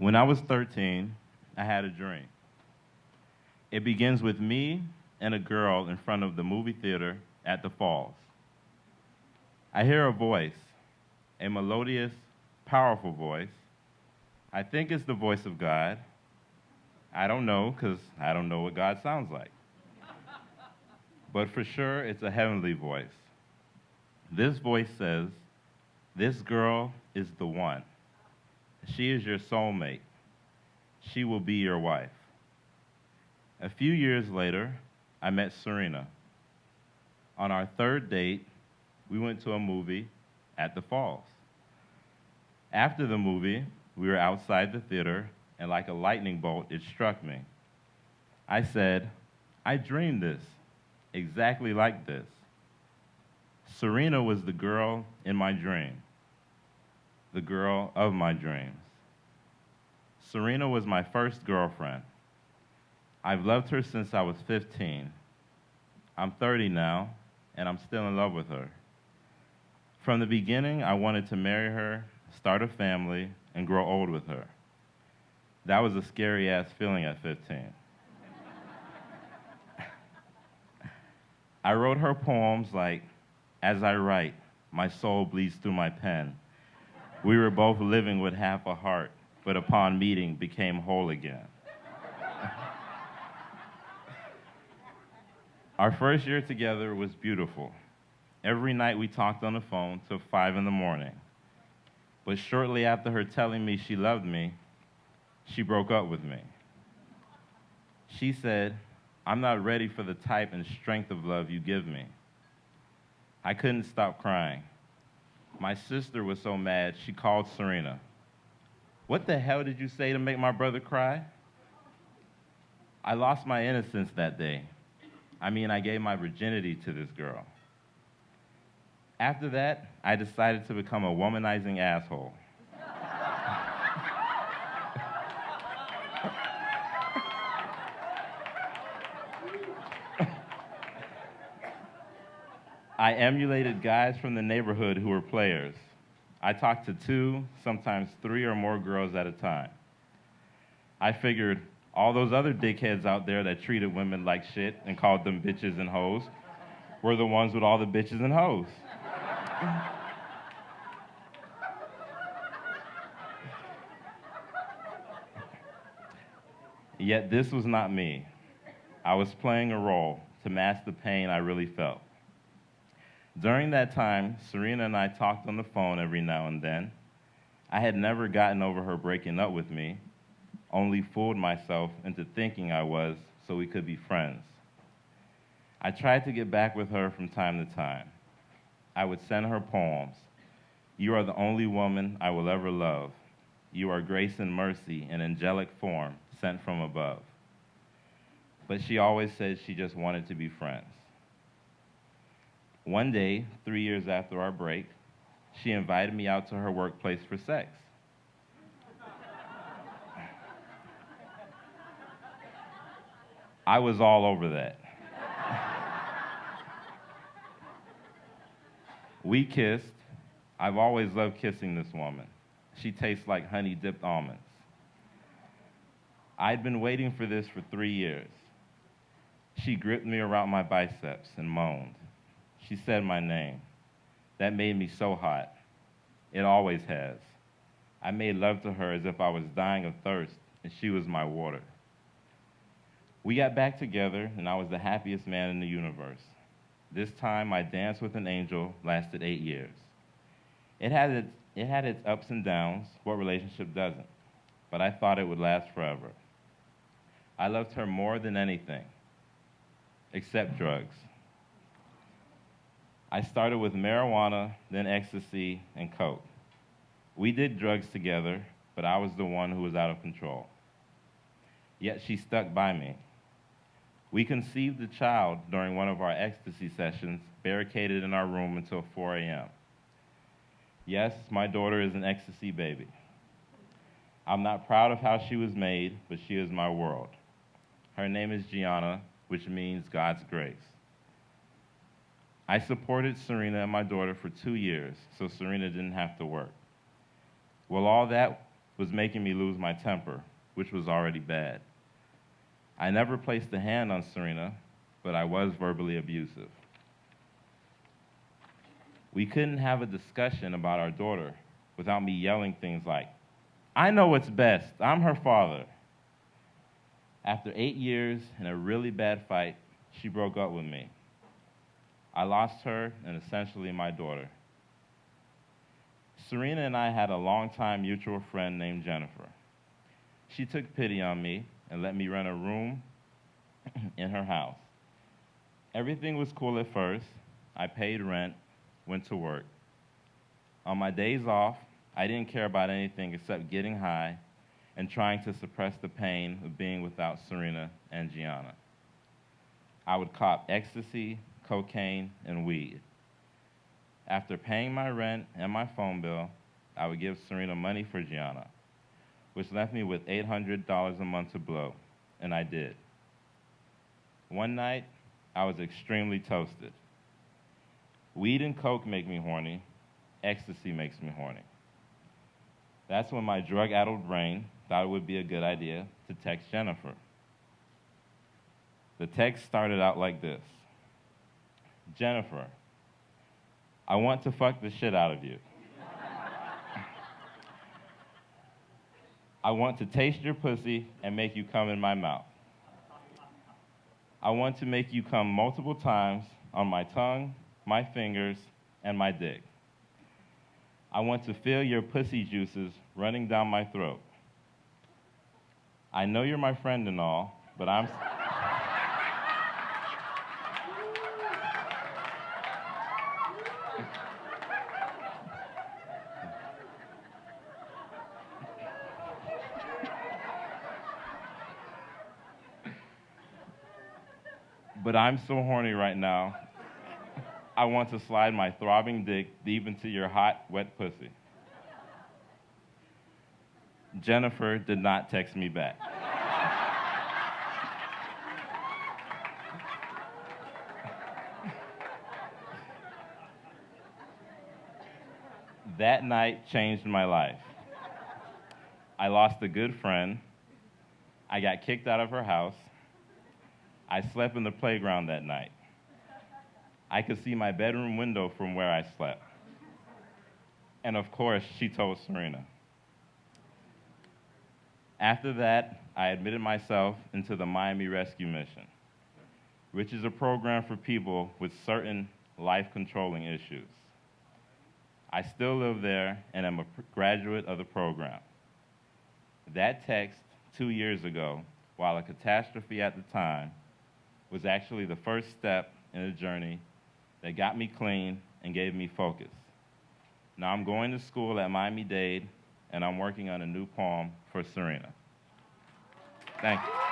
When I was 13, I had a dream. It begins with me and a girl in front of the movie theater at the falls. I hear a voice, a melodious, powerful voice. I think it's the voice of God. I don't know, because I don't know what God sounds like. But for sure, it's a heavenly voice. This voice says, "This girl is the one. She is your soulmate. She will be your wife." A few years later, I met Serena. On our third date, we went to a movie at the falls. After the movie, we were outside the theater, and like a lightning bolt, it struck me. I said, "I dreamed this, exactly like this." Serena was the girl in my dream, the girl of my dreams. Serena was my first girlfriend. I've loved her since I was 15. I'm 30 now, and I'm still in love with her. From the beginning, I wanted to marry her, start a family, and grow old with her. That was a scary-ass feeling at 15. I wrote her poems like, "As I write, my soul bleeds through my pen. We were both living with half a heart, but upon meeting became whole again." Our first year together was beautiful. Every night we talked on the phone till 5 in the morning. But shortly after her telling me she loved me, she broke up with me. She said, "I'm not ready for the type and strength of love you give me." I couldn't stop crying. My sister was so mad, she called Serena. "What the hell did you say to make my brother cry?" I lost my innocence that day. I gave my virginity to this girl. After that, I decided to become a womanizing asshole. I emulated guys from the neighborhood who were players. I talked to 2, sometimes 3 or more girls at a time. I figured all those other dickheads out there that treated women like shit and called them bitches and hoes were the ones with all the bitches and hoes. Yet this was not me. I was playing a role to mask the pain I really felt. During that time, Serena and I talked on the phone every now and then. I had never gotten over her breaking up with me, only fooled myself into thinking I was so we could be friends. I tried to get back with her from time to time. I would send her poems. "You are the only woman I will ever love. You are grace and mercy in angelic form sent from above." But she always said she just wanted to be friends. One day, 3 years after our break, she invited me out to her workplace for sex. I was all over that. We kissed. I've always loved kissing this woman. She tastes like honey-dipped almonds. I'd been waiting for this for 3 years. She gripped me around my biceps and moaned. She said my name. That made me so hot. It always has. I made love to her as if I was dying of thirst, and she was my water. We got back together, and I was the happiest man in the universe. This time, my dance with an angel lasted 8 years. It had its ups and downs. What relationship doesn't? But I thought it would last forever. I loved her more than anything, except drugs. I started with marijuana, then ecstasy, and coke. We did drugs together, but I was the one who was out of control. Yet she stuck by me. We conceived a child during one of our ecstasy sessions, barricaded in our room until 4 a.m. Yes, my daughter is an ecstasy baby. I'm not proud of how she was made, but she is my world. Her name is Gianna, which means God's grace. I supported Serena and my daughter for 2 years, so Serena didn't have to work. While all that was making me lose my temper, which was already bad. I never placed a hand on Serena, but I was verbally abusive. We couldn't have a discussion about our daughter without me yelling things like, "I know what's best, I'm her father." After 8 years and a really bad fight, she broke up with me. I lost her and essentially my daughter. Serena and I had a longtime mutual friend named Jennifer. She took pity on me and let me rent a room in her house. Everything was cool at first. I paid rent, went to work. On my days off, I didn't care about anything except getting high and trying to suppress the pain of being without Serena and Gianna. I would cop ecstasy, cocaine, and weed. After paying my rent and my phone bill, I would give Serena money for Gianna, which left me with $800 a month to blow, and I did. One night, I was extremely toasted. Weed and coke make me horny. Ecstasy makes me horny. That's when my drug-addled brain thought it would be a good idea to text Jennifer. The text started out like this: "Jennifer, I want to fuck the shit out of you. I want to taste your pussy and make you come in my mouth. I want to make you come multiple times on my tongue, my fingers, and my dick. I want to feel your pussy juices running down my throat. I know you're my friend and all, but I'm so horny right now. I want to slide my throbbing dick deep into your hot, wet pussy." Jennifer did not text me back. That night changed my life. I lost a good friend. I got kicked out of her house. I slept in the playground that night. I could see my bedroom window from where I slept. And of course, she told Serena. After that, I admitted myself into the Miami Rescue Mission, which is a program for people with certain life-controlling issues. I still live there and am a graduate of the program. That text 2 years ago, while a catastrophe at the time, was actually the first step in a journey that got me clean and gave me focus. Now I'm going to school at Miami-Dade, and I'm working on a new poem for Serena. Thank you.